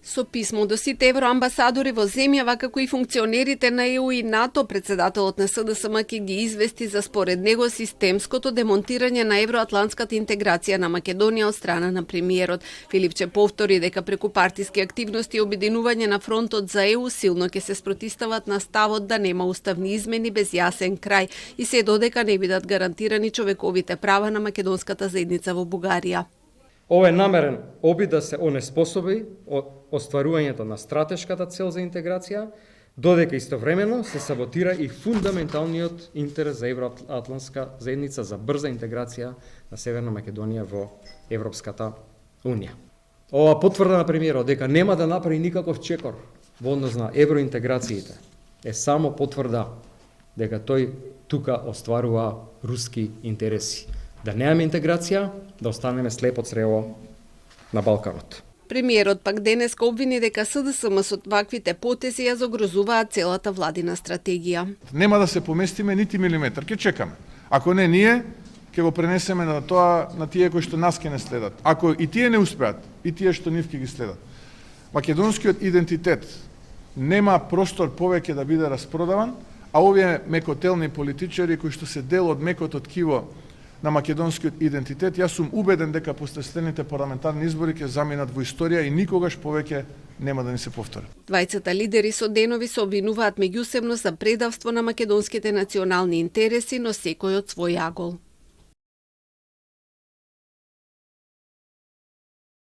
Со писмо до сите евроамбасадори во земјава, како и функционерите на ЕУ и НАТО, председателот на СДСМ ќе ги извести за според него системското демонтирање на евроатлантската интеграција на Македонија од страна на премиерот. Филипче повтори дека преку партиски активности и обединување на фронтот за ЕУ силно ќе се спротивстават на ставот да нема уставни измени без јасен крај и се додека не бидат гарантирани човековите права на македонската заедница во Бугарија. Ова е намерен обид да се онеспособи остварувањето на стратешката цел за интеграција, додека истовремено се саботира и фундаменталниот интерес за евроатлантска заедница за брза интеграција на Северна Македонија во Европската Унија. Ова потврда на премиерот дека нема да направи никаков чекор во однос на евроинтеграциите е само потврда дека тој тука остварува руски интереси. Да немаме интеграција, да останеме слепо црево на Балканот. Премиерот пак денеска обвини дека СДСМ со ваквите потези ја загрозуваат целата владина стратегија. Нема да се поместиме нити милиметар, ќе чекаме. Ако не ние, ќе го пренесеме на тоа на тие кои што нас ќе не следат. Ако и тие не успеат, и тие што нив ќе ги следат. Македонскиот идентитет нема простор повеќе да биде распродаван, а овие мекотелни политичари кои што се дел од мекото ткиво на македонскиот идентитет, јас сум убеден дека после следните парламентарни избори ќе заминат во историја и никогаш повеќе нема да ни се повтори. Двајцата лидери со денови се обвинуваат меѓусебно за предавство на македонските национални интереси, но секој од свој агол.